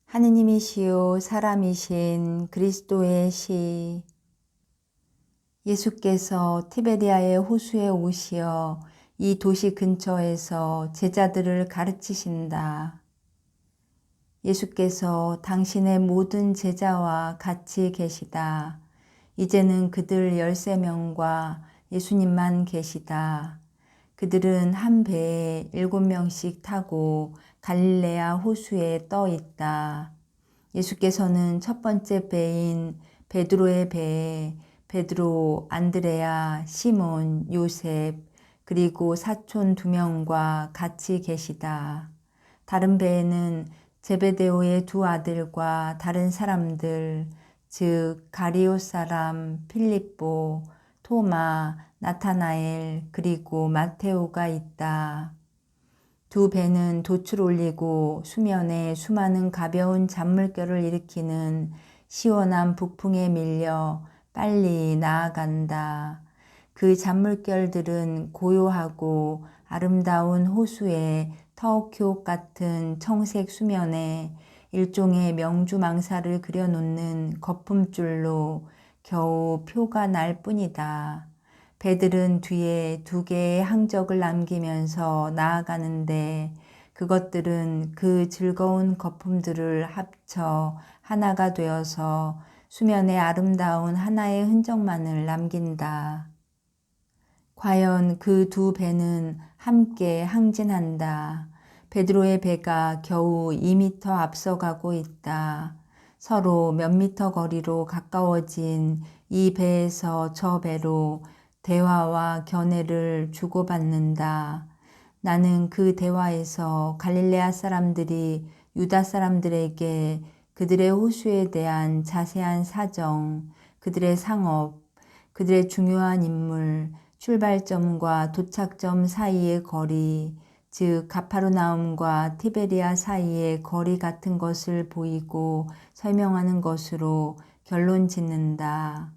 하느님이시요 사람이신 그리스도의 시. 예수께서 티베리아의 호수에 오시어 이 도시 근처에서 제자들을 가르치신다. 예수께서 당신의 모든 제자와 같이 계시다. 이제는 그들 13명과 예수님만 계시다. 그들은 한 배에 7명씩 타고 갈릴레아 호수에 떠 있다. 예수께서는 첫 번째 배인 베드로의 배에 베드로, 안드레아, 시몬, 요셉, 그리고 사촌 2명과 같이 계시다. 다른 배에는 제베데오의 2 아들과 다른 사람들, 즉 가리오 사람 필립보, 토마, 나타나엘, 그리고 마테오가 있다. 2 배는 돛을 올리고 수면에 수많은 가벼운 잔물결을 일으키는 시원한 북풍에 밀려 빨리 나아간다. 그 잔물결들은 고요하고 아름다운 호수의 터키옥 같은 청색 수면에 일종의 명주망사를 그려놓는 거품줄로 겨우 표가 날 뿐이다. 배들은 뒤에 2개의 항적을 남기면서 나아가는데 그것들은 그 즐거운 거품들을 합쳐 하나가 되어서 수면에 아름다운 하나의 흔적만을 남긴다. 과연 그 2 배는 함께 항진한다. 베드로의 배가 겨우 2m 앞서가고 있다. 서로 몇 미터 거리로 가까워진 이 배에서 저 배로 대화와 견해를 주고받는다. 나는 그 대화에서 갈릴레아 사람들이 유다 사람들에게 그들의 호수에 대한 자세한 사정, 그들의 상업, 그들의 중요한 인물, 출발점과 도착점 사이의 거리, 즉 가파르나움과 티베리아 사이의 거리 같은 것을 보이고 설명하는 것으로 결론 짓는다.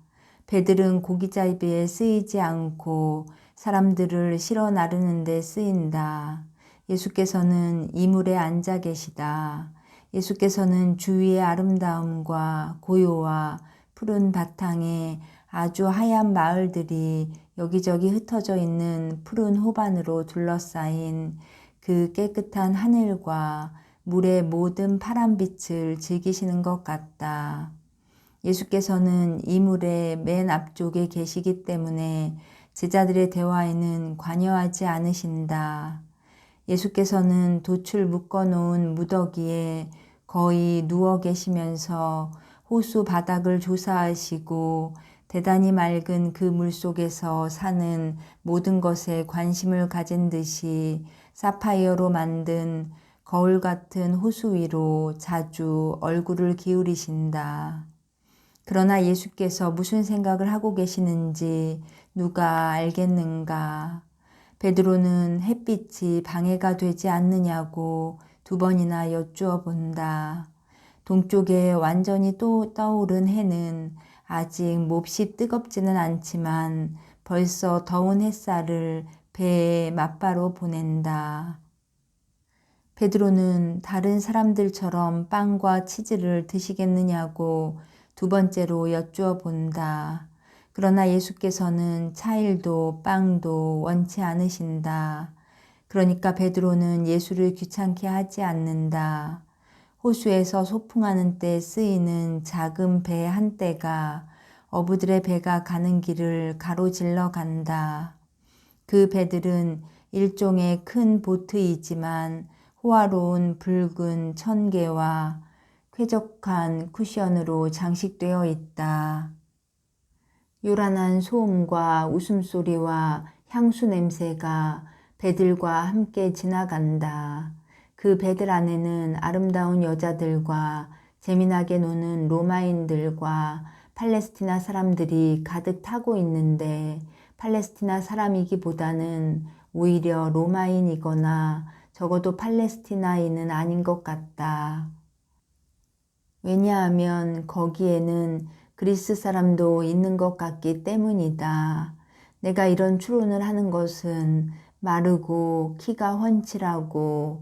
배들은 고기잡이에 쓰이지 않고 사람들을 실어 나르는 데 쓰인다. 예수께서는 이물에 앉아 계시다. 예수께서는 주위의 아름다움과 고요와 푸른 바탕에 아주 하얀 마을들이 여기저기 흩어져 있는 푸른 호반으로 둘러싸인 그 깨끗한 하늘과 물의 모든 파란빛을 즐기시는 것 같다. 예수께서는 이물의 맨 앞쪽에 계시기 때문에 제자들의 대화에는 관여하지 않으신다. 예수께서는 돛을 묶어놓은 무더기에 거의 누워 계시면서 호수 바닥을 조사하시고 대단히 맑은 그 물속에서 사는 모든 것에 관심을 가진 듯이 사파이어로 만든 거울 같은 호수 위로 자주 얼굴을 기울이신다. 그러나 예수께서 무슨 생각을 하고 계시는지 누가 알겠는가? 베드로는 햇빛이 방해가 되지 않느냐고 2번이나 여쭈어 본다. 동쪽에 완전히 또 떠오른 해는 아직 몹시 뜨겁지는 않지만 벌써 더운 햇살을 배에 맞바로 보낸다. 베드로는 다른 사람들처럼 빵과 치즈를 드시겠느냐고 2번째로 여쭈어 본다. 그러나 예수께서는 차일도 빵도 원치 않으신다. 그러니까 베드로는 예수를 귀찮게 하지 않는다. 호수에서 소풍하는 때 쓰이는 작은 배 한 대가 어부들의 배가 가는 길을 가로질러 간다. 그 배들은 일종의 큰 보트이지만 호화로운 붉은 천개와 쾌적한 쿠션으로 장식되어 있다. 요란한 소음과 웃음소리와 향수 냄새가 배들과 함께 지나간다. 그 배들 안에는 아름다운 여자들과 재미나게 노는 로마인들과 팔레스티나 사람들이 가득 타고 있는데 팔레스티나 사람이기보다는 오히려 로마인이거나 적어도 팔레스티나인은 아닌 것 같다. 왜냐하면 거기에는 그리스 사람도 있는 것 같기 때문이다. 내가 이런 추론을 하는 것은 마르고 키가 훤칠하고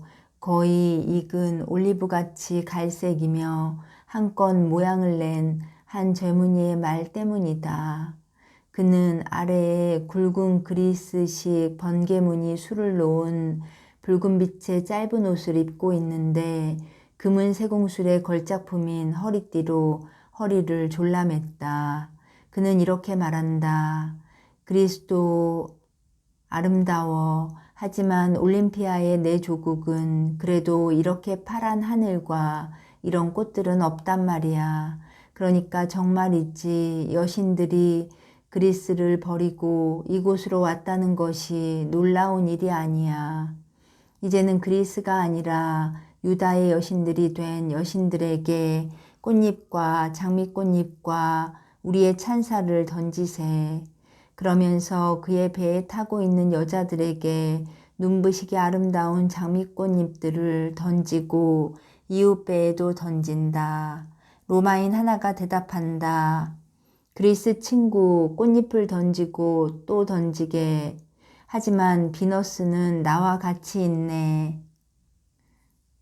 거의 익은 올리브같이 갈색이며 한껏 모양을 낸 한 젊은이의 말 때문이다. 그는 아래에 굵은 그리스식 번개무늬 술을 놓은 붉은 빛의 짧은 옷을 입고 있는데 금은 세공술의 걸작품인 허리띠로 허리를 졸라맸다. 그는 이렇게 말한다. 그리스도 아름다워. 하지만 올림피아의 내 조국은 그래도 이렇게 파란 하늘과 이런 꽃들은 없단 말이야. 그러니까 정말이지 여신들이 그리스를 버리고 이곳으로 왔다는 것이 놀라운 일이 아니야. 이제는 그리스가 아니라 유다의 여신들이 된 여신들에게 꽃잎과 장미꽃잎과 우리의 찬사를 던지세. 그러면서 그의 배에 타고 있는 여자들에게 눈부시게 아름다운 장미꽃잎들을 던지고 이웃 배에도 던진다. 로마인 하나가 대답한다. 그리스 친구, 꽃잎을 던지고 또 던지게. 하지만 비너스는 나와 같이 있네.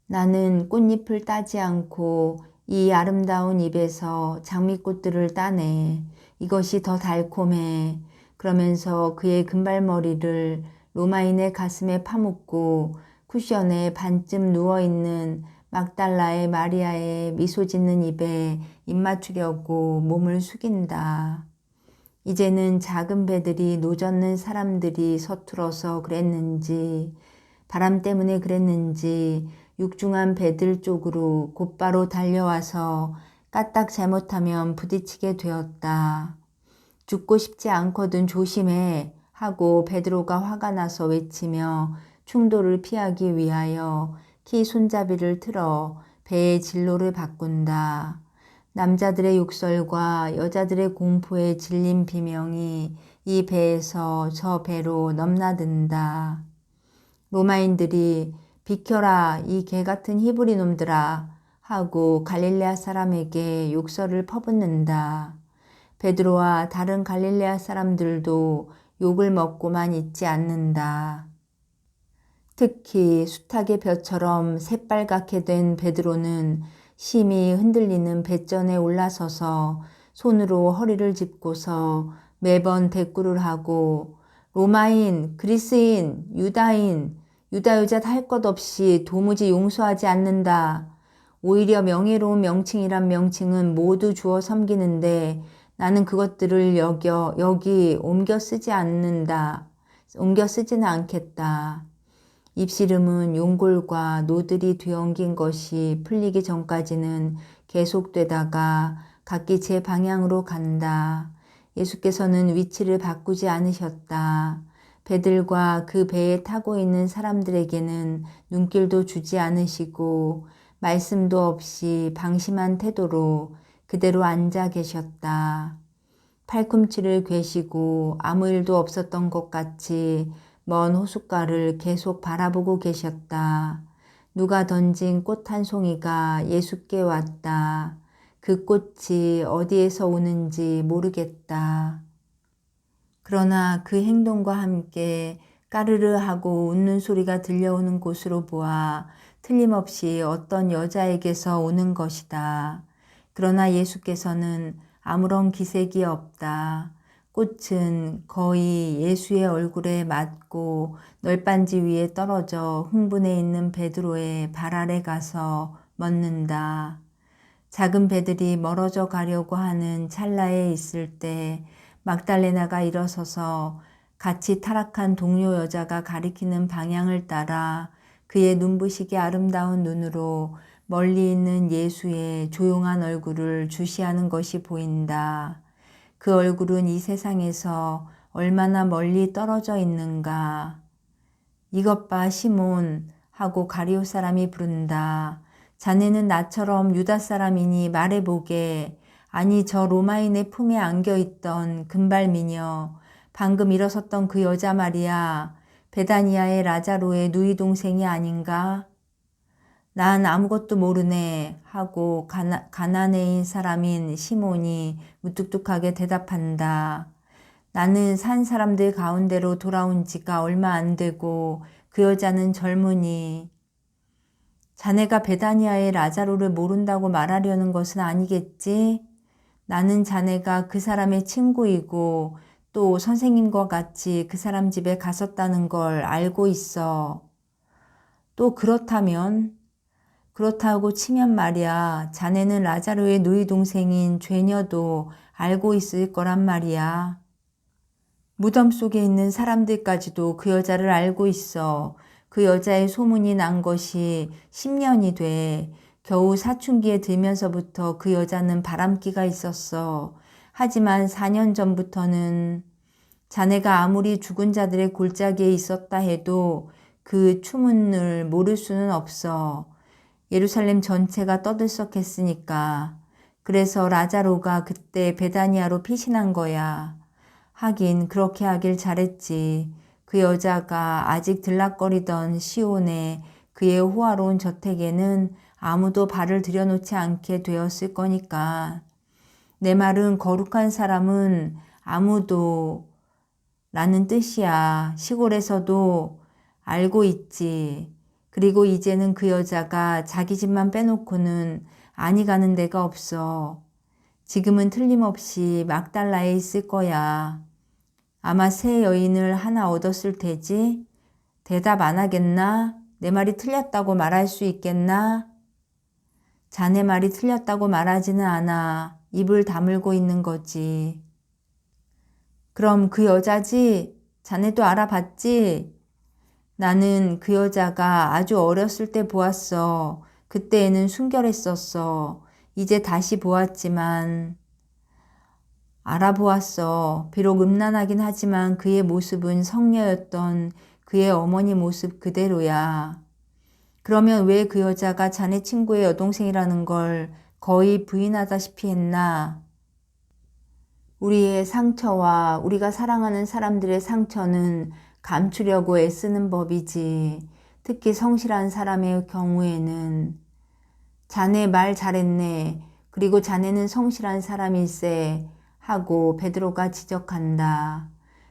나는 꽃잎을 따지 않고 이 아름다운 잎에서 장미꽃들을 따네. 이것이 더 달콤해. 그러면서 그의 금발머리를 로마인의 가슴에 파묻고 쿠션에 반쯤 누워있는 막달라의 마리아의 미소 짓는 입에 입 맞추려고 몸을 숙인다. 이제는 작은 배들이 노젓는 사람들이 서툴어서 그랬는지 바람 때문에 그랬는지 육중한 배들 쪽으로 곧바로 달려와서 까딱 잘못하면 부딪히게 되었다. 죽고 싶지 않거든 조심해 하고 베드로가 화가 나서 외치며 충돌을 피하기 위하여 키 손잡이를 틀어 배의 진로를 바꾼다. 남자들의 욕설과 여자들의 공포에 질린 비명이 이 배에서 저 배로 넘나든다. 로마인들이 비켜라 이 개같은 히브리 놈들아 하고 갈릴레아 사람에게 욕설을 퍼붓는다. 베드로와 다른 갈릴레아 사람들도 욕을 먹고만 있지 않는다. 특히 숱하게 벼처럼 새빨갛게 된 베드로는 심히 흔들리는 뱃전에 올라서서 손으로 허리를 짚고서 매번 대꾸를 하고 로마인, 그리스인, 유다인, 유다 여자 할 것 없이 도무지 용서하지 않는다. 오히려 명예로운 명칭이란 명칭은 모두 주어 섬기는데 나는 그것들을 여기 옮겨 쓰지 않는다. 옮겨 쓰지는 않겠다. 입씨름은 용골과 노들이 뒤엉긴 것이 풀리기 전까지는 계속되다가 각기 제 방향으로 간다. 예수께서는 위치를 바꾸지 않으셨다. 배들과 그 배에 타고 있는 사람들에게는 눈길도 주지 않으시고 말씀도 없이 방심한 태도로 그대로 앉아 계셨다. 팔꿈치를 괴시고 아무 일도 없었던 것 같이 먼 호숫가를 계속 바라보고 계셨다. 누가 던진 꽃 한 송이가 예수께 왔다. 그 꽃이 어디에서 오는지 모르겠다. 그러나 그 행동과 함께 까르르 하고 웃는 소리가 들려오는 곳으로 보아 틀림없이 어떤 여자에게서 오는 것이다. 그러나 예수께서는 아무런 기색이 없다. 꽃은 거의 예수의 얼굴에 맞고 널빤지 위에 떨어져 흥분해 있는 베드로의 발 아래 가서 멎는다. 작은 배들이 멀어져 가려고 하는 찰나에 있을 때 막달레나가 일어서서 같이 타락한 동료 여자가 가리키는 방향을 따라 그의 눈부시게 아름다운 눈으로 멀리 있는 예수의 조용한 얼굴을 주시하는 것이 보인다. 그 얼굴은 이 세상에서 얼마나 멀리 떨어져 있는가. 이것 봐 시몬 하고 가리오 사람이 부른다. 자네는 나처럼 유다 사람이니 말해보게. 아니 저 로마인의 품에 안겨있던 금발 미녀 방금 일어섰던 그 여자 말이야. 베다니아의 라자로의 누이 동생이 아닌가? 난 아무것도 모르네 하고 가나네인 사람인 시몬이 무뚝뚝하게 대답한다. 나는 산 사람들 가운데로 돌아온 지가 얼마 안 되고 그 여자는 젊으니 자네가 베다니아의 라자로를 모른다고 말하려는 것은 아니겠지? 나는 자네가 그 사람의 친구이고 또 선생님과 같이 그 사람 집에 갔었다는 걸 알고 있어. 또 그렇다고 치면 말이야. 자네는 라자로의 누이 동생인 죄녀도 알고 있을 거란 말이야. 무덤 속에 있는 사람들까지도 그 여자를 알고 있어. 그 여자의 소문이 난 것이 10년이 돼. 겨우 사춘기에 들면서부터 그 여자는 바람기가 있었어. 하지만 4년 전부터는 자네가 아무리 죽은 자들의 골짜기에 있었다 해도 그 추문을 모를 수는 없어. 예루살렘 전체가 떠들썩했으니까. 그래서 라자로가 그때 베다니아로 피신한 거야. 하긴 그렇게 하길 잘했지. 그 여자가 아직 들락거리던 시온의 그의 호화로운 저택에는 아무도 발을 들여놓지 않게 되었을 거니까. 내 말은 거룩한 사람은 아무도 라는 뜻이야. 시골에서도 알고 있지. 그리고 이제는 그 여자가 자기 집만 빼놓고는 아니 가는 데가 없어. 지금은 틀림없이 막달라에 있을 거야. 아마 새 여인을 하나 얻었을 테지. 대답 안 하겠나? 내 말이 틀렸다고 말할 수 있겠나? 자네 말이 틀렸다고 말하지는 않아. 입을 다물고 있는 거지. 그럼 그 여자지? 자네도 알아봤지? 나는 그 여자가 아주 어렸을 때 보았어. 그때에는 순결했었어. 이제 다시 보았지만 알아보았어. 비록 음란하긴 하지만 그의 모습은 성녀였던 그의 어머니 모습 그대로야. 그러면 왜 그 여자가 자네 친구의 여동생이라는 걸 거의 부인하다시피 했나? 우리의 상처와 우리가 사랑하는 사람들의 상처는 감추려고 애쓰는 법이지. 특히 성실한 사람의 경우에는. 자네 말 잘했네. 그리고 자네는 성실한 사람일세. 하고 베드로가 지적한다.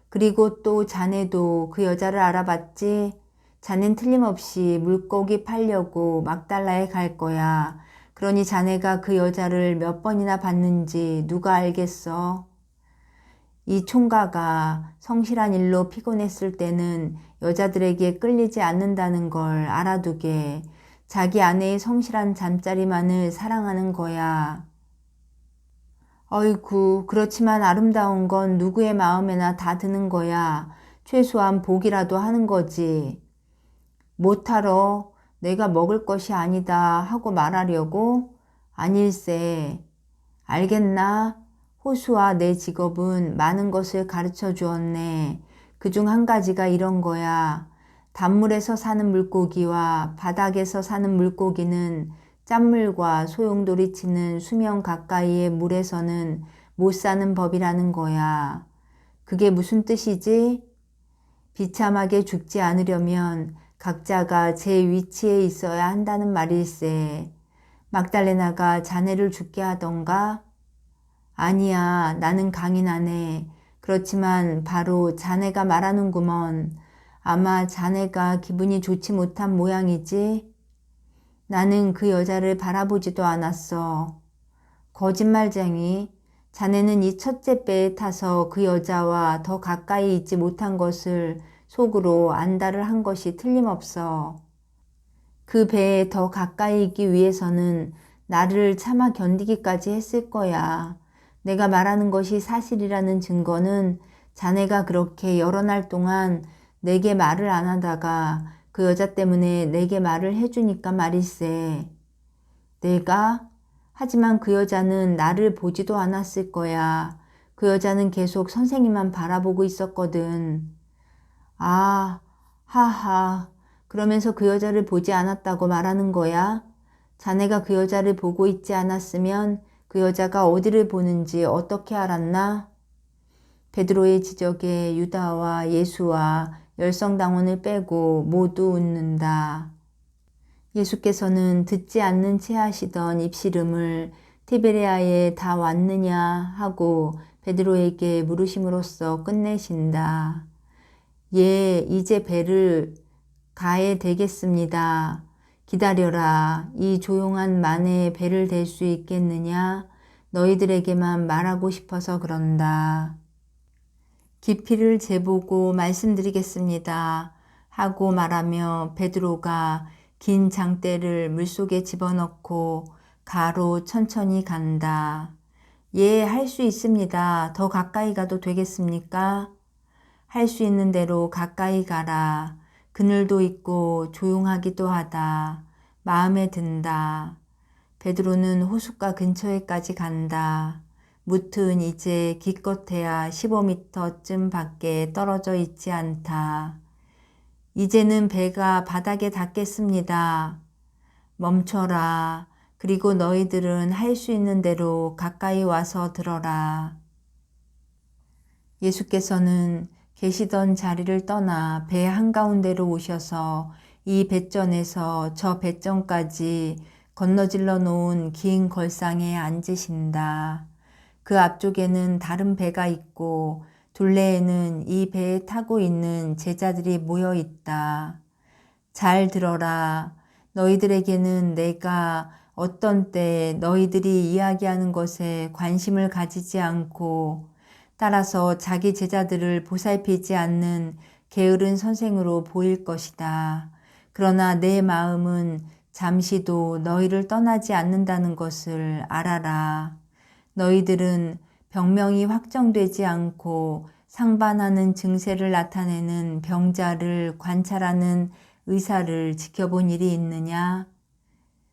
그리고 또 자네도 그 여자를 알아봤지? 자넨 틀림없이 물고기 팔려고 막달라에 갈 거야. 그러니 자네가 그 여자를 몇 번이나 봤는지 누가 알겠어? 이 총가가 성실한 일로 피곤했을 때는 여자들에게 끌리지 않는다는 걸 알아두게. 자기 아내의 성실한 잠자리만을 사랑하는 거야. 어이구, 그렇지만 아름다운 건 누구의 마음에나 다 드는 거야. 최소한 복이라도 하는 거지. 못하러 내가 먹을 것이 아니다 하고 말하려고? 아닐세. 알겠나? 호수와 내 직업은 많은 것을 가르쳐 주었네. 그중 한 가지가 이런 거야. 단물에서 사는 물고기와 바닥에서 사는 물고기는 짠물과 소용돌이 치는 수면 가까이의 물에서는 못 사는 법이라는 거야. 그게 무슨 뜻이지? 비참하게 죽지 않으려면 각자가 제 위치에 있어야 한다는 말일세. 막달레나가 자네를 죽게 하던가? 아니야, 나는 강인하네. 그렇지만 바로 자네가 말하는구먼. 아마 자네가 기분이 좋지 못한 모양이지? 나는 그 여자를 바라보지도 않았어. 거짓말쟁이. 자네는 이 첫째 배에 타서 그 여자와 더 가까이 있지 못한 것을 속으로 안달을 한 것이 틀림없어. 그 배에 더 가까이 있기 위해서는 나를 참아 견디기까지 했을 거야. 내가 말하는 것이 사실이라는 증거는 자네가 그렇게 여러 날 동안 내게 말을 안 하다가 그 여자 때문에 내게 말을 해주니까 말일세. 내가? 하지만 그 여자는 나를 보지도 않았을 거야. 그 여자는 계속 선생님만 바라보고 있었거든. 아, 하하. 그러면서 그 여자를 보지 않았다고 말하는 거야? 자네가 그 여자를 보고 있지 않았으면 그 여자가 어디를 보는지 어떻게 알았나? 베드로의 지적에 유다와 예수와 열성당원을 빼고 모두 웃는다. 예수께서는 듣지 않는 채 하시던 입씨름을 티베리아에 다 왔느냐 하고 베드로에게 물으심으로써 끝내신다. 예, 이제 배를 가해 되겠습니다. 기다려라. 이 조용한 만에 배를 댈 수 있겠느냐? 너희들에게만 말하고 싶어서 그런다. 깊이를 재보고 말씀드리겠습니다. 하고 말하며 베드로가 긴 장대를 물속에 집어넣고 가로 천천히 간다. 예, 할 수 있습니다. 더 가까이 가도 되겠습니까? 할 수 있는 대로 가까이 가라. 그늘도 있고 조용하기도 하다. 마음에 든다. 베드로는 호숫가 근처에까지 간다. 무트는 이제 기껏해야 15m쯤 밖에 떨어져 있지 않다. 이제는 배가 바닥에 닿겠습니다. 멈춰라. 그리고 너희들은 할 수 있는 대로 가까이 와서 들어라. 예수께서는 계시던 자리를 떠나 배 한가운데로 오셔서 이 배전에서 저 배전까지 건너질러 놓은 긴 걸상에 앉으신다. 그 앞쪽에는 다른 배가 있고 둘레에는 이 배에 타고 있는 제자들이 모여 있다. 잘 들어라. 너희들에게는 내가 어떤 때 너희들이 이야기하는 것에 관심을 가지지 않고 따라서 자기 제자들을 보살피지 않는 게으른 선생으로 보일 것이다. 그러나 내 마음은 잠시도 너희를 떠나지 않는다는 것을 알아라. 너희들은 병명이 확정되지 않고 상반하는 증세를 나타내는 병자를 관찰하는 의사를 지켜본 일이 있느냐?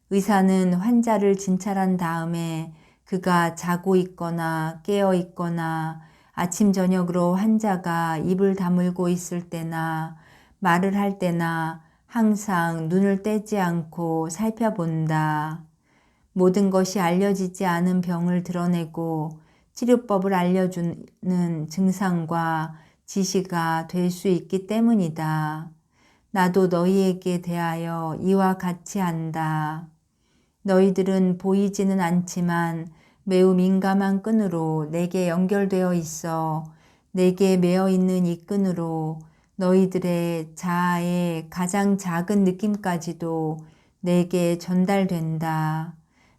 의사는 환자를 진찰한 다음에 그가 자고 있거나 깨어 있거나 아침 저녁으로 환자가 입을 다물고 있을 때나 말을 할 때나 항상 눈을 떼지 않고 살펴본다. 모든 것이 알려지지 않은 병을 드러내고 치료법을 알려주는 증상과 지시가 될 수 있기 때문이다. 나도 너희에게 대하여 이와 같이 한다. 너희들은 보이지는 않지만 매우 민감한 끈으로 내게 연결되어 있어 내게 매어 있는 이 끈으로 너희들의 자아의 가장 작은 느낌까지도 내게 전달된다.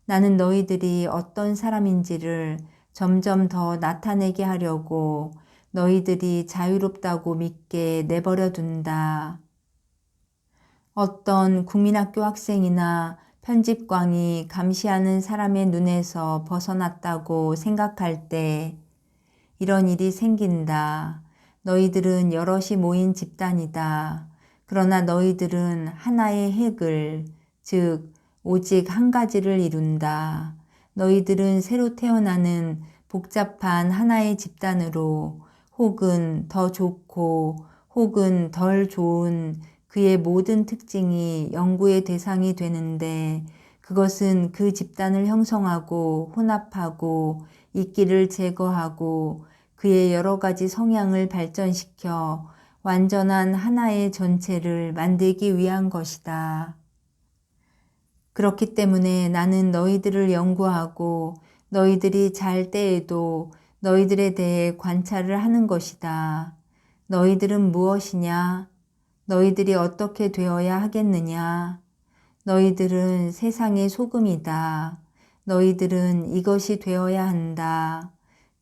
나는 너희들이 어떤 사람인지를 점점 더 나타내게 하려고 너희들이 자유롭다고 믿게 내버려 둔다. 어떤 국민학교 학생이나 편집광이 감시하는 사람의 눈에서 벗어났다고 생각할 때 이런 일이 생긴다. 너희들은 여럿이 모인 집단이다. 그러나 너희들은 하나의 핵을, 즉 오직 한 가지를 이룬다. 너희들은 새로 태어나는 복잡한 하나의 집단으로 혹은 더 좋고 혹은 덜 좋은 그의 모든 특징이 연구의 대상이 되는데 그것은 그 집단을 형성하고 혼합하고 이끼를 제거하고 그의 여러 가지 성향을 발전시켜 완전한 하나의 전체를 만들기 위한 것이다. 그렇기 때문에 나는 너희들을 연구하고 너희들이 잘 때에도 너희들에 대해 관찰을 하는 것이다. 너희들은 무엇이냐? 너희들이 어떻게 되어야 하겠느냐? 너희들은 세상의 소금이다. 너희들은 이것이 되어야 한다.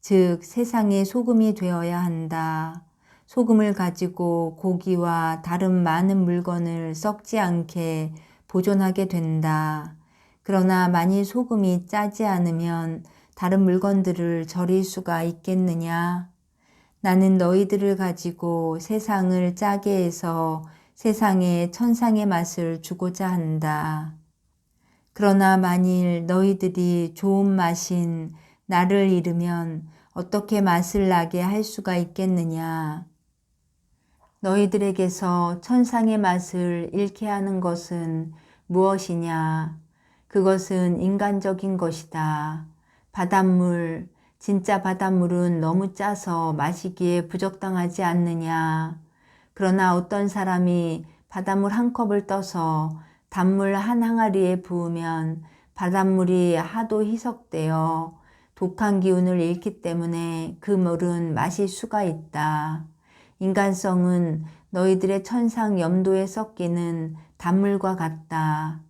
즉 세상의 소금이 되어야 한다. 소금을 가지고 고기와 다른 많은 물건을 썩지 않게 보존하게 된다. 그러나 만일 소금이 짜지 않으면 다른 물건들을 절일 수가 있겠느냐? 나는 너희들을 가지고 세상을 짜게 해서 세상에 천상의 맛을 주고자 한다. 그러나 만일 너희들이 좋은 맛인 나를 잃으면 어떻게 맛을 나게 할 수가 있겠느냐? 너희들에게서 천상의 맛을 잃게 하는 것은 무엇이냐? 그것은 인간적인 것이다. 바닷물, 진짜 바닷물은 너무 짜서 마시기에 부적당하지 않느냐? 그러나 어떤 사람이 바닷물 한 컵을 떠서 단물 한 항아리에 부으면 바닷물이 하도 희석되어 독한 기운을 잃기 때문에 그 물은 마실 수가 있다. 인간성은 너희들의 천상 염도에 섞이는 단물과 같다.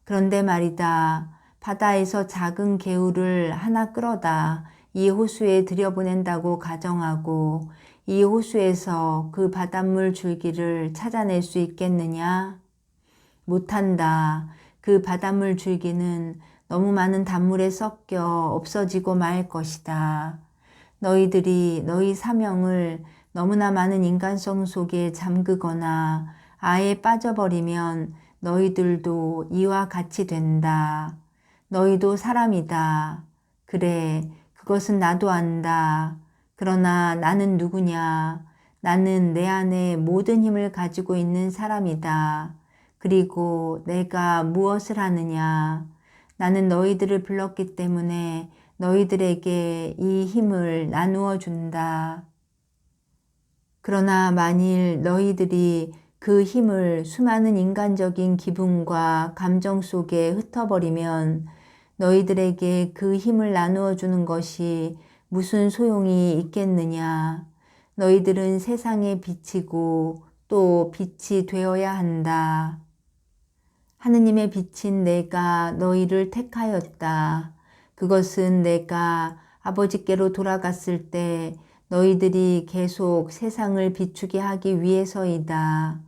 그런데 말이다. 바다에서 작은 개울을 하나 끌어다 이 호수에 들여보낸다고 가정하고 이 호수에서 그 바닷물 줄기를 찾아낼 수 있겠느냐? 못한다. 그 바닷물 줄기는 너무 많은 단물에 섞여 없어지고 말 것이다. 너희들이 너희 사명을 너무나 많은 인간성 속에 잠그거나 아예 빠져버리면 너희들도 이와 같이 된다. 너희도 사람이다. 그래, 그것은 나도 안다. 그러나 나는 누구냐? 나는 내 안에 모든 힘을 가지고 있는 사람이다. 그리고 내가 무엇을 하느냐? 나는 너희들을 불렀기 때문에 너희들에게 이 힘을 나누어 준다. 그러나 만일 너희들이 그 힘을 수많은 인간적인 기분과 감정 속에 흩어버리면 너희들에게 그 힘을 나누어 주는 것이 무슨 소용이 있겠느냐. 너희들은 세상의 빛이고 또 빛이 되어야 한다. 하느님의 빛인 내가 너희를 택하였다. 그것은 내가 아버지께로 돌아갔을 때 너희들이 계속 세상을 비추게 하기 위해서이다.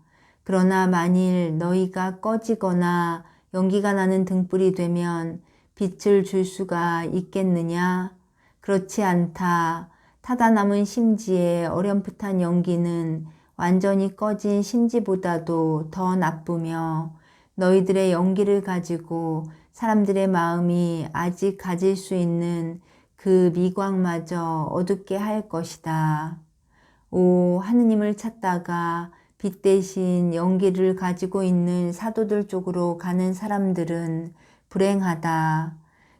그러나 만일 너희가 꺼지거나 연기가 나는 등불이 되면 빛을 줄 수가 있겠느냐? 그렇지 않다. 타다 남은 심지의 어렴풋한 연기는 완전히 꺼진 심지보다도 더 나쁘며 너희들의 연기를 가지고 사람들의 마음이 아직 가질 수 있는 그 미광마저 어둡게 할 것이다. 오, 하느님을 찾다가 빛 대신 연기를 가지고 있는 사도들 쪽으로 가는 사람들은 불행하다.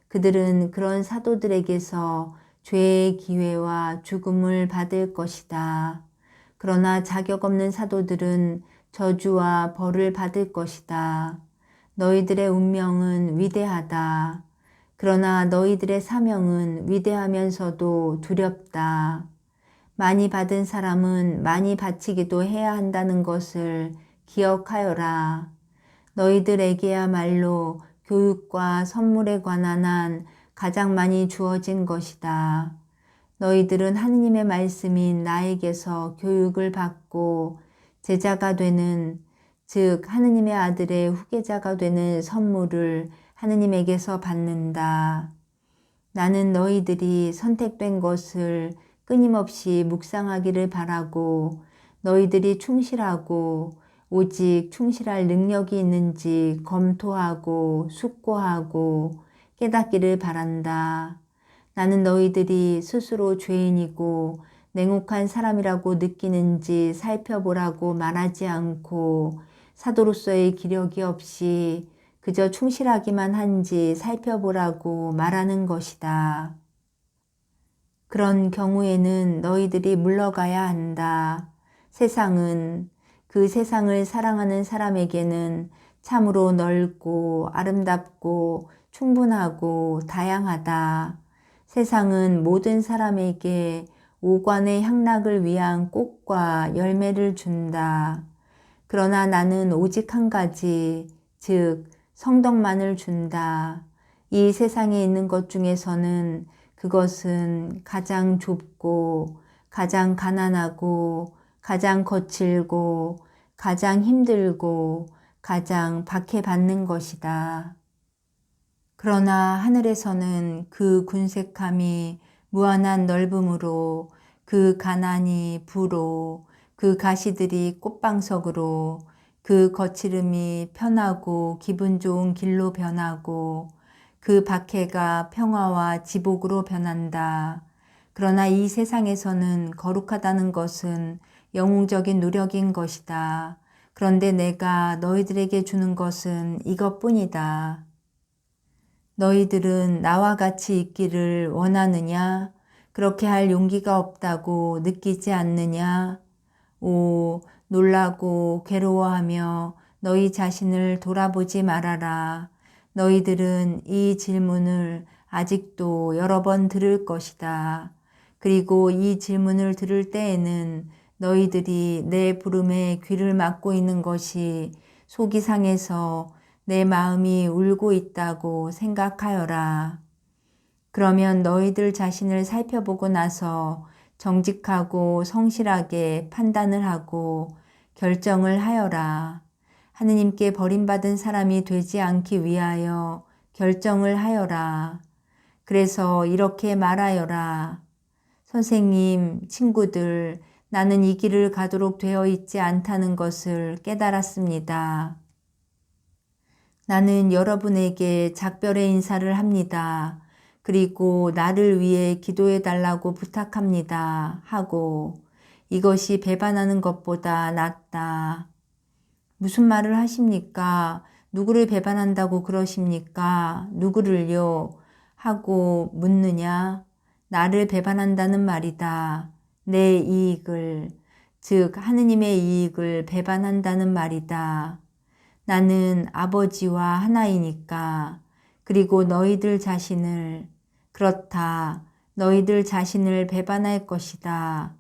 그들은 그런 사도들에게서 죄의 기회와 죽음을 받을 것이다. 그러나 자격 없는 사도들은 저주와 벌을 받을 것이다. 너희들의 운명은 위대하다. 그러나 너희들의 사명은 위대하면서도 두렵다. 많이 받은 사람은 많이 바치기도 해야 한다는 것을 기억하여라. 너희들에게야말로 교육과 선물에 관한 한 가장 많이 주어진 것이다. 너희들은 하느님의 말씀인 나에게서 교육을 받고 제자가 되는, 즉 하느님의 아들의 후계자가 되는 선물을 하느님에게서 받는다. 나는 너희들이 선택된 것을 끊임없이 묵상하기를 바라고 너희들이 충실하고 오직 충실할 능력이 있는지 검토하고 숙고하고 깨닫기를 바란다. 나는 너희들이 스스로 죄인이고 냉혹한 사람이라고 느끼는지 살펴보라고 말하지 않고 사도로서의 기력이 없이 그저 충실하기만 한지 살펴보라고 말하는 것이다. 그런 경우에는 너희들이 물러가야 한다. 세상은, 그 세상을 사랑하는 사람에게는 참으로 넓고 아름답고 충분하고 다양하다. 세상은 모든 사람에게 오관의 향락을 위한 꽃과 열매를 준다. 그러나 나는 오직 한 가지, 즉 성덕만을 준다. 이 세상에 있는 것 중에서는 그것은 가장 좁고 가장 가난하고 가장 거칠고 가장 힘들고 가장 박해받는 것이다. 그러나 하늘에서는 그 군색함이 무한한 넓음으로 그 가난이 부로 그 가시들이 꽃방석으로 그 거칠음이 편하고 기분 좋은 길로 변하고 그 박해가 평화와 지복으로 변한다. 그러나 이 세상에서는 거룩하다는 것은 영웅적인 노력인 것이다. 그런데 내가 너희들에게 주는 것은 이것뿐이다. 너희들은 나와 같이 있기를 원하느냐? 그렇게 할 용기가 없다고 느끼지 않느냐? 오, 놀라고 괴로워하며 너희 자신을 돌아보지 말아라. 너희들은 이 질문을 아직도 여러 번 들을 것이다. 그리고 이 질문을 들을 때에는 너희들이 내 부름에 귀를 막고 있는 것이 속이 상해서 내 마음이 울고 있다고 생각하여라. 그러면 너희들 자신을 살펴보고 나서 정직하고 성실하게 판단을 하고 결정을 하여라. 하느님께 버림받은 사람이 되지 않기 위하여 결정을 하여라. 그래서 이렇게 말하여라. 선생님, 친구들, 나는 이 길을 가도록 되어 있지 않다는 것을 깨달았습니다. 나는 여러분에게 작별의 인사를 합니다. 그리고 나를 위해 기도해 달라고 부탁합니다. 하고 이것이 배반하는 것보다 낫다. 무슨 말을 하십니까? 누구를 배반한다고 그러십니까? 누구를요? 하고 묻느냐? 나를 배반한다는 말이다. 내 이익을, 즉 하느님의 이익을 배반한다는 말이다. 나는 아버지와 하나이니까. 그리고 너희들 자신을, 그렇다. 너희들 자신을 배반할 것이다.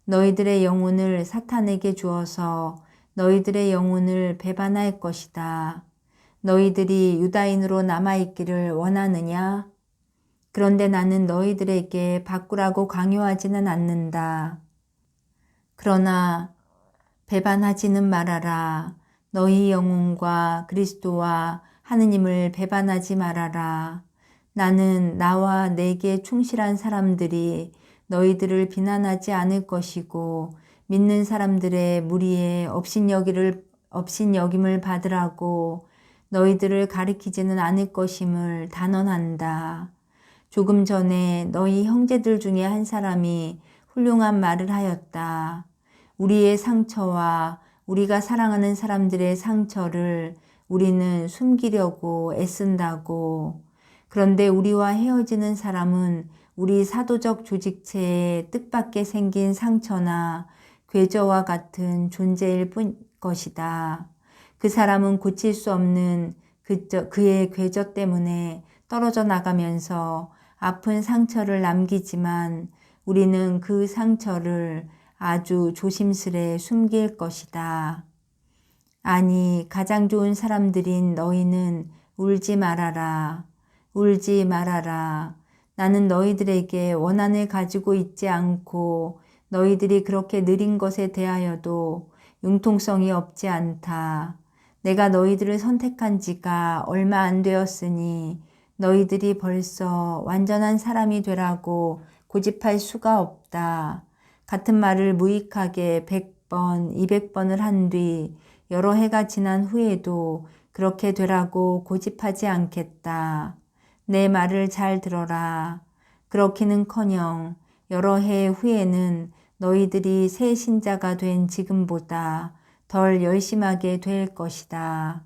너희들의 영혼을 사탄에게 주어서 너희들의 영혼을 배반할 것이다. 너희들이 유다인으로 남아있기를 원하느냐? 그런데 나는 너희들에게 바꾸라고 강요하지는 않는다. 그러나 배반하지는 말아라. 너희 영혼과 그리스도와 하느님을 배반하지 말아라. 나는 나와 내게 충실한 사람들이 너희들을 비난하지 않을 것이고 믿는 사람들의 무리에 업신여김을 받으라고 너희들을 가리키지는 않을 것임을 단언한다. 조금 전에 너희 형제들 중에 한 사람이 훌륭한 말을 하였다. 우리의 상처와 우리가 사랑하는 사람들의 상처를 우리는 숨기려고 애쓴다고. 그런데 우리와 헤어지는 사람은 우리 사도적 조직체에 뜻밖의 생긴 상처나 궤저와 같은 존재일 것이다. 그 사람은 고칠 수 없는 그의 궤저 때문에 떨어져 나가면서 아픈 상처를 남기지만 우리는 그 상처를 아주 조심스레 숨길 것이다. 아니, 가장 좋은 사람들인 너희는 울지 말아라. 울지 말아라. 나는 너희들에게 원한을 가지고 있지 않고 너희들이 그렇게 느린 것에 대하여도 융통성이 없지 않다. 내가 너희들을 선택한 지가 얼마 안 되었으니 너희들이 벌써 완전한 사람이 되라고 고집할 수가 없다. 같은 말을 무익하게 100번, 200번을 한 뒤 여러 해가 지난 후에도 그렇게 되라고 고집하지 않겠다. 내 말을 잘 들어라. 그렇기는커녕 여러 해 후에는 너희들이 새 신자가 된 지금보다 덜 열심하게 될 것이다.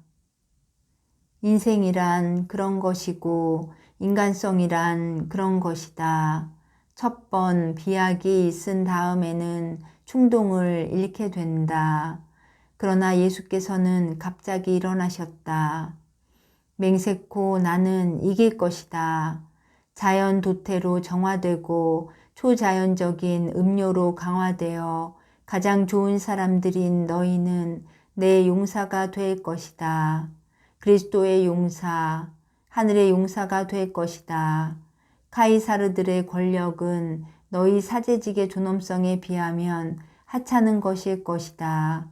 인생이란 그런 것이고 인간성이란 그런 것이다. 첫 번 비약이 있은 다음에는 충동을 잃게 된다. 그러나 예수께서는 갑자기 일어나셨다. 맹세코 나는 이길 것이다. 자연 도태로 정화되고 초자연적인 음료로 강화되어 가장 좋은 사람들인 너희는 내 용사가 될 것이다. 그리스도의 용사, 하늘의 용사가 될 것이다. 카이사르들의 권력은 너희 사제직의 존엄성에 비하면 하찮은 것일 것이다.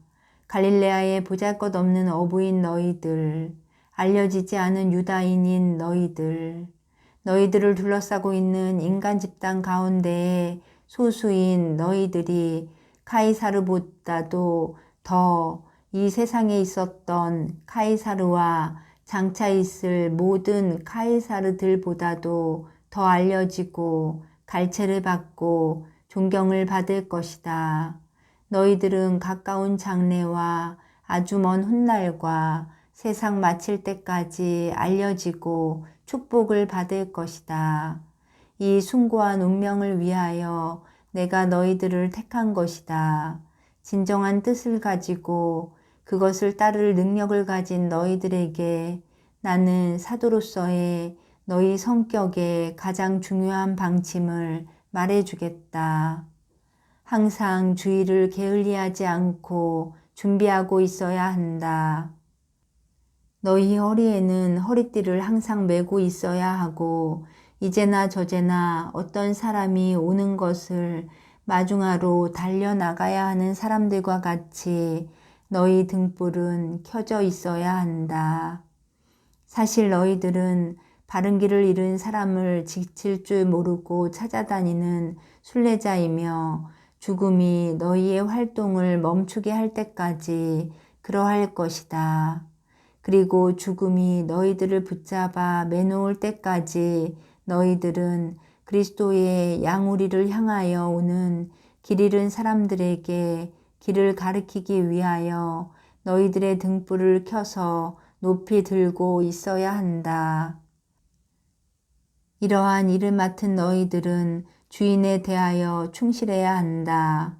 갈릴레아의 보잘것없는 어부인 너희들, 알려지지 않은 유다인인 너희들을 둘러싸고 있는 인간 집단 가운데에 소수인 너희들이 카이사르보다도 더 이 세상에 있었던 카이사르와 장차 있을 모든 카이사르들보다도 더 알려지고 갈채를 받고 존경을 받을 것이다. 너희들은 가까운 장래와 아주 먼 훗날과 세상 마칠 때까지 알려지고 축복을 받을 것이다. 이 숭고한 운명을 위하여 내가 너희들을 택한 것이다. 진정한 뜻을 가지고 그것을 따를 능력을 가진 너희들에게 나는 사도로서의 너희 성격의 가장 중요한 방침을 말해주겠다. 항상 주의를 게을리하지 않고 준비하고 있어야 한다. 너희 허리에는 허리띠를 항상 메고 있어야 하고 이제나 저제나 어떤 사람이 오는 것을 마중하로 달려나가야 하는 사람들과 같이 너희 등불은 켜져 있어야 한다. 사실 너희들은 바른 길을 잃은 사람을 지킬 줄 모르고 찾아다니는 순례자이며 죽음이 너희의 활동을 멈추게 할 때까지 그러할 것이다. 그리고 죽음이 너희들을 붙잡아 매놓을 때까지 너희들은 그리스도의 양우리를 향하여 오는 길 잃은 사람들에게 길을 가리키기 위하여 너희들의 등불을 켜서 높이 들고 있어야 한다. 이러한 일을 맡은 너희들은 주인에 대하여 충실해야 한다.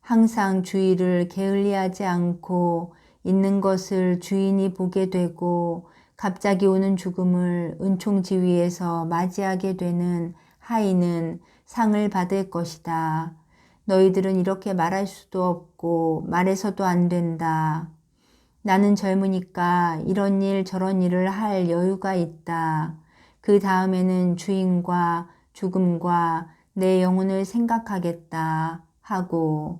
항상 주의를 게을리하지 않고 있는 것을 주인이 보게 되고 갑자기 오는 죽음을 은총지위에서 맞이하게 되는 하인은 상을 받을 것이다. 너희들은 이렇게 말할 수도 없고 말해서도 안 된다. 나는 젊으니까 이런 일 저런 일을 할 여유가 있다. 그 다음에는 주인과 죽음과 내 영혼을 생각하겠다 하고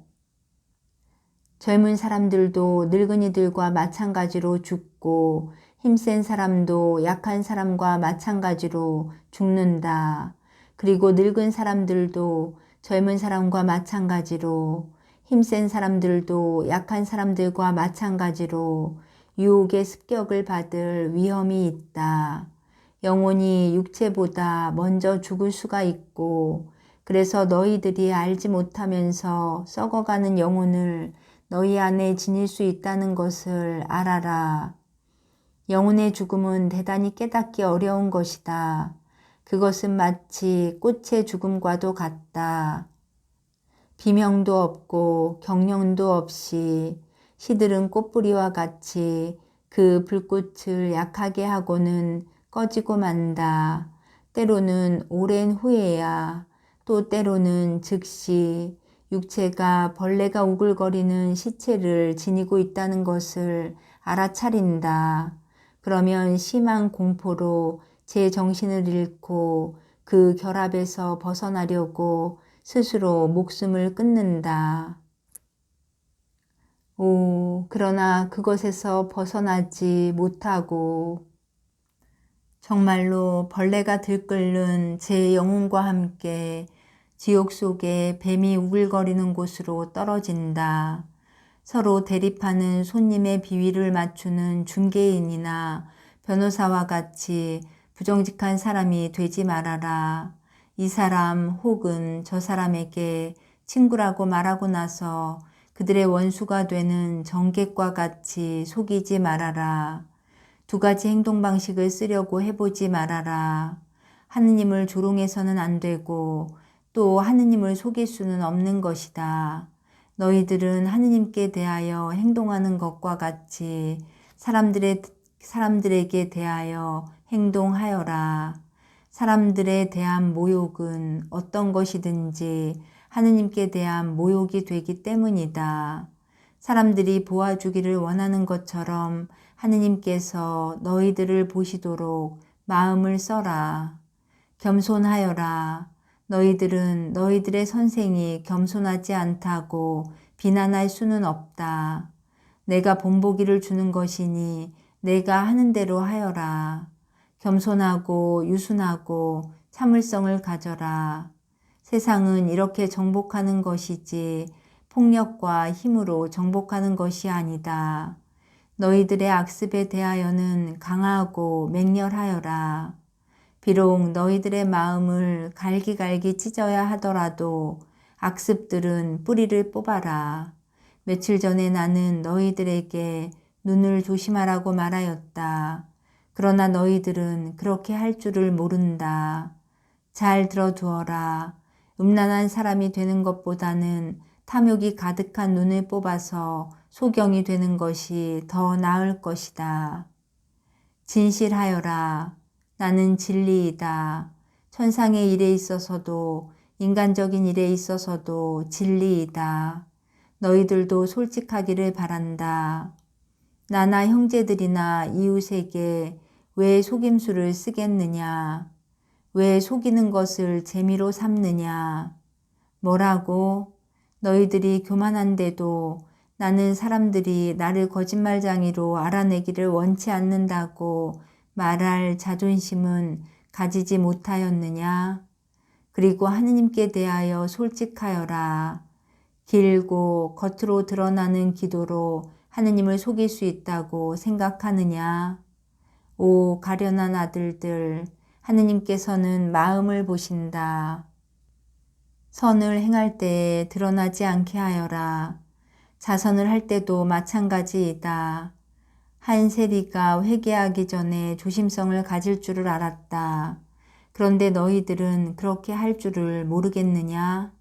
젊은 사람들도 늙은이들과 마찬가지로 죽고 힘센 사람도 약한 사람과 마찬가지로 죽는다. 그리고 늙은 사람들도 젊은 사람과 마찬가지로 힘센 사람들도 약한 사람들과 마찬가지로 유혹의 습격을 받을 위험이 있다. 영혼이 육체보다 먼저 죽을 수가 있고 그래서 너희들이 알지 못하면서 썩어가는 영혼을 너희 안에 지닐 수 있다는 것을 알아라. 영혼의 죽음은 대단히 깨닫기 어려운 것이다. 그것은 마치 꽃의 죽음과도 같다. 비명도 없고 경련도 없이 시들은 꽃뿌리와 같이 그 불꽃을 약하게 하고는 꺼지고 만다. 때로는 오랜 후에야 또 때로는 즉시 육체가 벌레가 우글거리는 시체를 지니고 있다는 것을 알아차린다. 그러면 심한 공포로 제 정신을 잃고 그 결합에서 벗어나려고 스스로 목숨을 끊는다. 그러나 그것에서 벗어나지 못하고 정말로 벌레가 들끓는 제 영혼과 함께 지옥 속에 뱀이 우글거리는 곳으로 떨어진다. 서로 대립하는 손님의 비위를 맞추는 중개인이나 변호사와 같이 부정직한 사람이 되지 말아라. 이 사람 혹은 저 사람에게 친구라고 말하고 나서 그들의 원수가 되는 정객과 같이 속이지 말아라. 두 가지 행동 방식을 쓰려고 해보지 말아라. 하느님을 조롱해서는 안 되고 또 하느님을 속일 수는 없는 것이다. 너희들은 하느님께 대하여 행동하는 것과 같이 사람들에게 대하여 행동하여라. 사람들에 대한 모욕은 어떤 것이든지 하느님께 대한 모욕이 되기 때문이다. 사람들이 보아주기를 원하는 것처럼 하느님께서 너희들을 보시도록 마음을 써라. 겸손하여라. 너희들은 너희들의 선생이 겸손하지 않다고 비난할 수는 없다. 내가 본보기를 주는 것이니 내가 하는 대로 하여라. 겸손하고 유순하고 참을성을 가져라. 세상은 이렇게 정복하는 것이지 폭력과 힘으로 정복하는 것이 아니다. 너희들의 악습에 대하여는 강하고 맹렬하여라. 비록 너희들의 마음을 갈기갈기 찢어야 하더라도 악습들은 뿌리를 뽑아라. 며칠 전에 나는 너희들에게 눈을 조심하라고 말하였다. 그러나 너희들은 그렇게 할 줄을 모른다. 잘 들어두어라. 음란한 사람이 되는 것보다는 탐욕이 가득한 눈을 뽑아서 소경이 되는 것이 더 나을 것이다. 진실하여라. 나는 진리이다. 천상의 일에 있어서도 인간적인 일에 있어서도 진리이다. 너희들도 솔직하기를 바란다. 나나 형제들이나 이웃에게 왜 속임수를 쓰겠느냐? 왜 속이는 것을 재미로 삼느냐? 뭐라고? 너희들이 교만한데도 나는 사람들이 나를 거짓말장이로 알아내기를 원치 않는다고 말할 자존심은 가지지 못하였느냐? 그리고 하느님께 대하여 솔직하여라. 길고 겉으로 드러나는 기도로 하느님을 속일 수 있다고 생각하느냐? 오 가련한 아들들, 하느님께서는 마음을 보신다. 선을 행할 때에 드러나지 않게 하여라. 자선을 할 때도 마찬가지이다. 한 세리가 회개하기 전에 조심성을 가질 줄을 알았다. 그런데 너희들은 그렇게 할 줄을 모르겠느냐?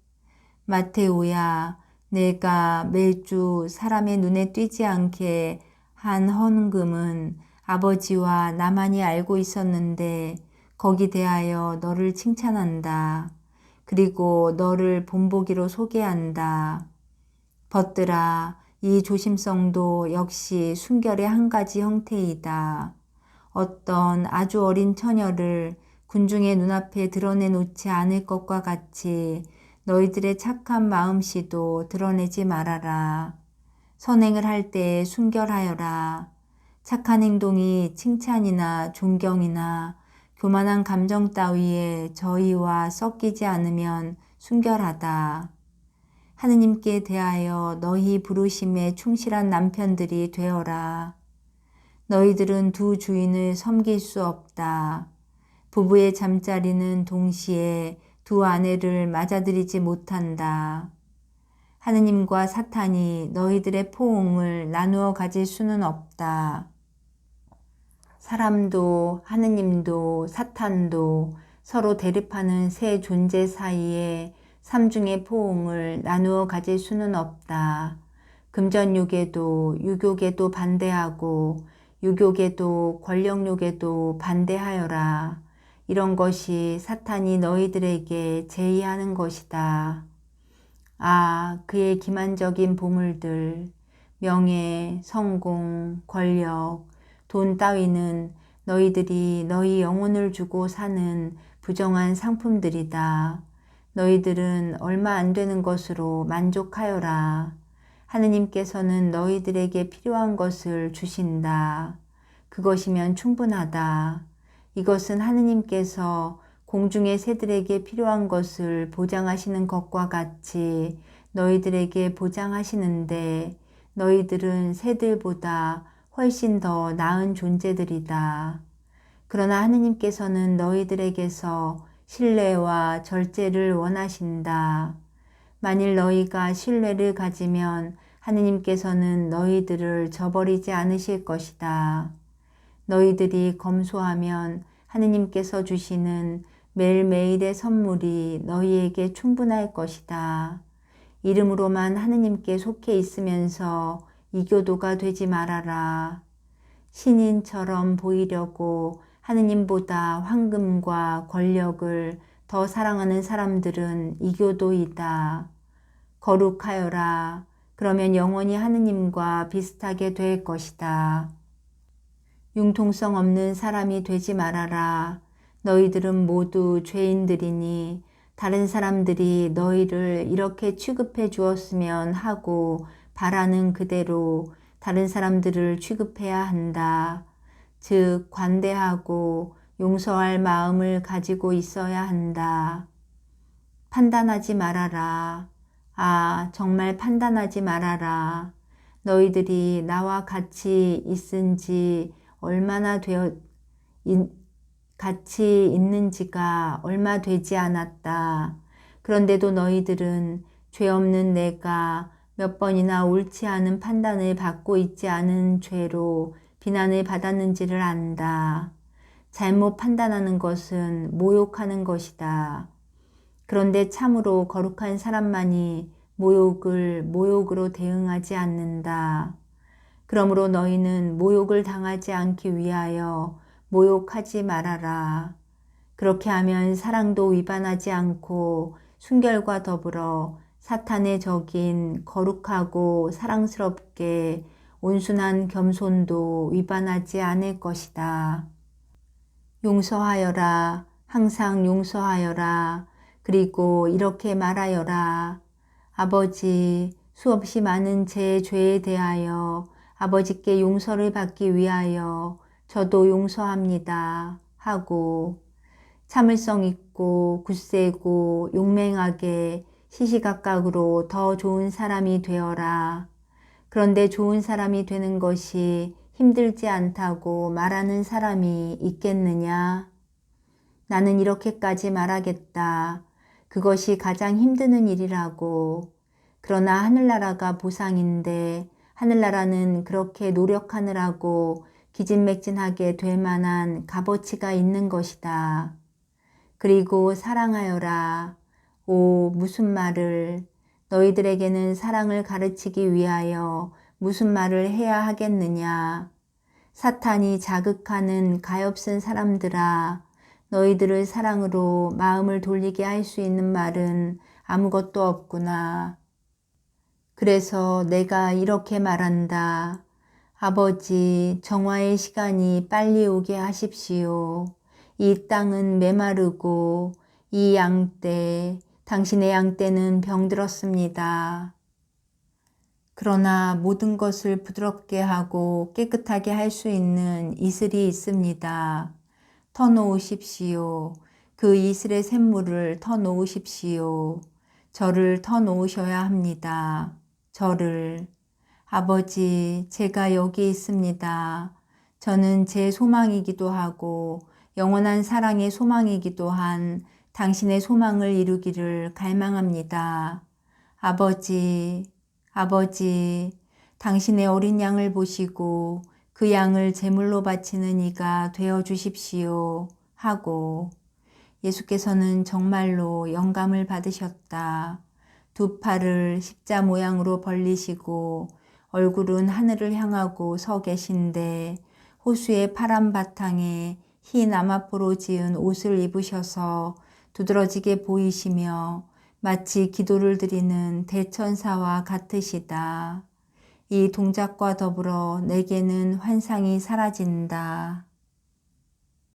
마테오야, 내가 매주 사람의 눈에 띄지 않게 한 헌금은 아버지와 나만이 알고 있었는데 거기 대하여 너를 칭찬한다. 그리고 너를 본보기로 소개한다. 벗들아, 이 조심성도 역시 순결의 한 가지 형태이다. 어떤 아주 어린 처녀를 군중의 눈앞에 드러내놓지 않을 것과 같이 너희들의 착한 마음씨도 드러내지 말아라. 선행을 할 때에 순결하여라. 착한 행동이 칭찬이나 존경이나 교만한 감정 따위에 저희와 섞이지 않으면 순결하다. 하느님께 대하여 너희 부르심에 충실한 남편들이 되어라. 너희들은 두 주인을 섬길 수 없다. 부부의 잠자리는 동시에 두 아내를 맞아들이지 못한다. 하느님과 사탄이 너희들의 포옹을 나누어 가질 수는 없다. 사람도 하느님도 사탄도 서로 대립하는 세 존재 사이에 삼중의 포옹을 나누어 가질 수는 없다. 금전욕에도 유욕에도 반대하고 유욕에도 권력욕에도 반대하여라. 이런 것이 사탄이 너희들에게 제의하는 것이다. 아, 그의 기만적인 보물들, 명예, 성공, 권력, 돈 따위는 너희들이 너희 영혼을 주고 사는 부정한 상품들이다. 너희들은 얼마 안 되는 것으로 만족하여라. 하느님께서는 너희들에게 필요한 것을 주신다. 그것이면 충분하다. 이것은 하느님께서 공중의 새들에게 필요한 것을 보장하시는 것과 같이 너희들에게 보장하시는데 너희들은 새들보다 훨씬 더 나은 존재들이다. 그러나 하느님께서는 너희들에게서 신뢰와 절제를 원하신다. 만일 너희가 신뢰를 가지면 하느님께서는 너희들을 저버리지 않으실 것이다. 너희들이 검소하면 하느님께서 주시는 매일매일의 선물이 너희에게 충분할 것이다. 이름으로만 하느님께 속해 있으면서 이교도가 되지 말아라. 신인처럼 보이려고 하느님보다 황금과 권력을 더 사랑하는 사람들은 이교도이다. 거룩하여라. 그러면 영원히 하느님과 비슷하게 될 것이다. 융통성 없는 사람이 되지 말아라. 너희들은 모두 죄인들이니 다른 사람들이 너희를 이렇게 취급해 주었으면 하고 바라는 그대로 다른 사람들을 취급해야 한다. 즉 관대하고 용서할 마음을 가지고 있어야 한다. 판단하지 말아라. 아, 정말 판단하지 말아라. 너희들이 나와 같이 있은지 같이 있는지가 얼마 되지 않았다. 그런데도 너희들은 죄 없는 내가 몇 번이나 옳지 않은 판단을 받고 있지 않은 죄로 비난을 받았는지를 안다. 잘못 판단하는 것은 모욕하는 것이다. 그런데 참으로 거룩한 사람만이 모욕을 모욕으로 대응하지 않는다. 그러므로 너희는 모욕을 당하지 않기 위하여 모욕하지 말아라. 그렇게 하면 사랑도 위반하지 않고 순결과 더불어 사탄의 적인 거룩하고 사랑스럽게 온순한 겸손도 위반하지 않을 것이다. 용서하여라. 항상 용서하여라. 그리고 이렇게 말하여라. 아버지, 수없이 많은 제 죄에 대하여 아버지께 용서를 받기 위하여 저도 용서합니다. 하고 참을성 있고 굳세고 용맹하게 시시각각으로 더 좋은 사람이 되어라. 그런데 좋은 사람이 되는 것이 힘들지 않다고 말하는 사람이 있겠느냐? 나는 이렇게까지 말하겠다. 그것이 가장 힘드는 일이라고. 그러나 하늘나라가 보상인데 하늘나라는 그렇게 노력하느라고 기진맥진하게 될 만한 값어치가 있는 것이다. 그리고 사랑하여라. 오, 무슨 말을. 너희들에게는 사랑을 가르치기 위하여 무슨 말을 해야 하겠느냐. 사탄이 자극하는 가엾은 사람들아, 너희들을 사랑으로 마음을 돌리게 할 수 있는 말은 아무것도 없구나. 그래서 내가 이렇게 말한다. 아버지, 정화의 시간이 빨리 오게 하십시오. 이 땅은 메마르고 이 양떼, 당신의 양떼는 병들었습니다. 그러나 모든 것을 부드럽게 하고 깨끗하게 할 수 있는 이슬이 있습니다. 터놓으십시오. 그 이슬의 샘물을 터놓으십시오. 저를 터놓으셔야 합니다. 저를. 아버지, 제가 여기 있습니다. 저는 제 소망이기도 하고 영원한 사랑의 소망이기도 한 당신의 소망을 이루기를 갈망합니다. 아버지, 아버지, 당신의 어린 양을 보시고 그 양을 제물로 바치는 이가 되어 주십시오. 하고 예수께서는 정말로 영감을 받으셨다. 두 팔을 십자 모양으로 벌리시고 얼굴은 하늘을 향하고 서 계신데 호수의 파란 바탕에 흰 나마포로 지은 옷을 입으셔서 두드러지게 보이시며 마치 기도를 드리는 대천사와 같으시다. 이 동작과 더불어 내게는 환상이 사라진다.